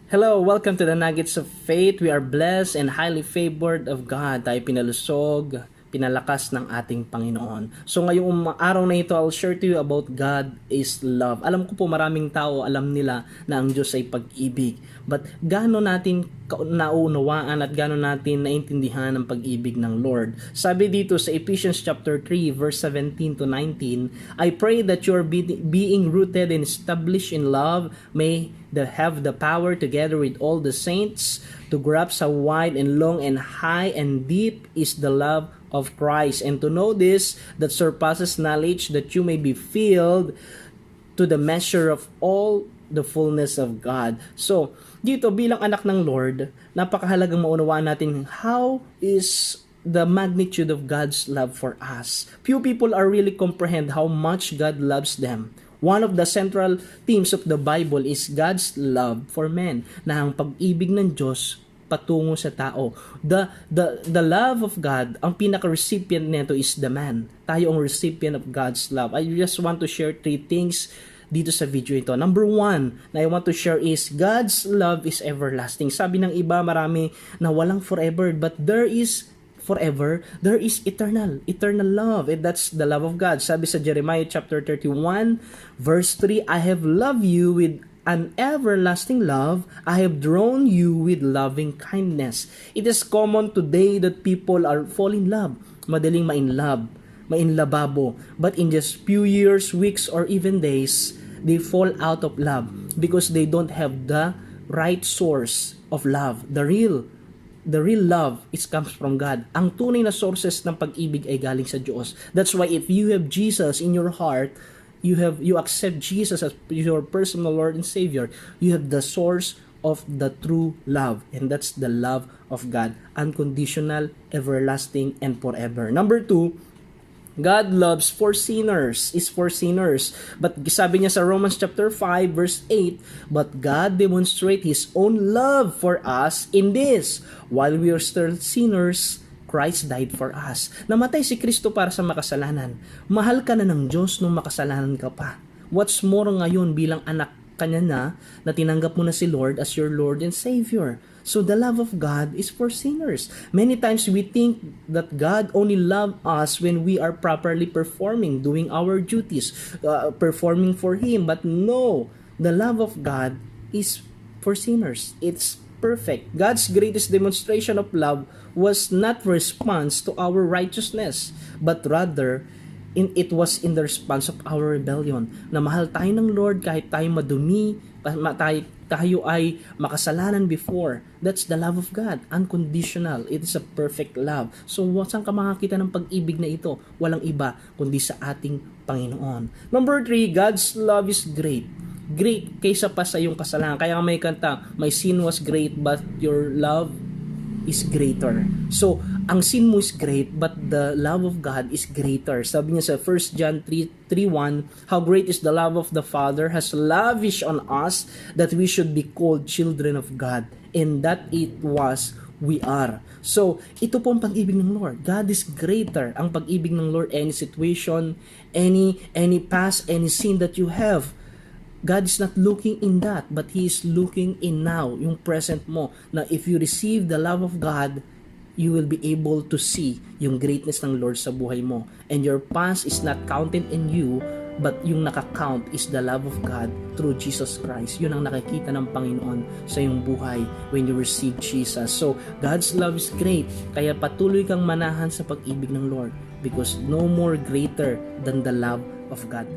Hello, welcome to the Nuggets of Faith. We are blessed and highly favored of God. Tayo pinalusog, pinalakas ng ating Panginoon. So ngayong araw na ito, I'll share to you about God is love. Alam ko po maraming tao alam nila na ang Diyos ay pag-ibig. But gaano natin naunawaan at gaano natin naintindihan ang pag-ibig ng Lord? Sabi dito sa Ephesians chapter 3 verse 17 to 19, I pray that you are being rooted and established in love may have the power together with all the saints to grasp how wide and long and high and deep is the love of Christ, and to know this that surpasses knowledge, that you may be filled to the measure of all the fullness of God. So, dito bilang anak ng Lord, napakahalagang maunawaan natin how is the magnitude of God's love for us. Few people are really comprehend how much God loves them. One of the central themes of the Bible is God's love for men, na ang pag-ibig ng Diyos patungo sa tao. The love of God, ang pinaka-recipient nito is the man. Tayo ang recipient of God's love. I just want to share 3 things dito sa video ito. Number 1 na I want to share is God's love is everlasting. Sabi ng iba, marami na walang forever, but there is forever, there is eternal love, and that's the love of God. Sabi sa Jeremiah chapter 31 verse 3, I have loved you with an everlasting love, I have drawn you with loving kindness. It is common today that people are fall in love, madaling mainlababo, but in just few years, weeks, or even days, they fall out of love because they don't have the right source of love. The real love comes from God. Ang tunay na sources ng pag-ibig ay galing sa Diyos. That's why if you have Jesus in your heart, you accept Jesus as your personal Lord and Savior, you have the source of the true love, and that's the love of God, unconditional, everlasting, and forever. Number 2, God loves for sinners, is for sinners. But sabi niya sa Romans chapter 5 verse 8, but God demonstrate His own love for us in this, while we are still sinners, Christ died for us. Namatay si Kristo para sa makasalanan. Mahal ka na ng Diyos nung makasalanan ka pa. What's more ngayon bilang anak kanya na tinanggap mo na si Lord as your Lord and Savior. So the love of God is for sinners. Many times we think that God only loves us when we are properly performing, doing our duties, performing for Him. But no, the love of God is for sinners. It's perfect. God's greatest demonstration of love was not response to our righteousness, but rather it was in the response of our rebellion. Na mahal tayo ng Lord kahit tayo madumi, tayo ay makasalanan before. That's the love of God, unconditional. It is a perfect love. So saan ka makakita ng pag-ibig na ito? Walang iba kundi sa ating Panginoon. Number 3, God's love is great. Great kaysa pa sa iyong kasalanan. Kaya may kanta, my sin was great but your love is greater. So, ang sin mo is great but the love of God is greater. Sabi niya sa 1 John 3:1, how great is the love of the Father has lavished on us that we should be called children of God, and that it was we are. So, ito po ang pag-ibig ng Lord. God is greater. Ang pag-ibig ng Lord, any situation, any past, any sin that you have, God is not looking in that, but He is looking in now, yung present mo, na if you receive the love of God, you will be able to see yung greatness ng Lord sa buhay mo. And your past is not counted in you, but yung nakakount is the love of God through Jesus Christ. Yun ang nakikita ng Panginoon sa iyong buhay when you receive Jesus. So, God's love is great. Kaya patuloy kang manahan sa pag-ibig ng Lord because no more greater than the love of God.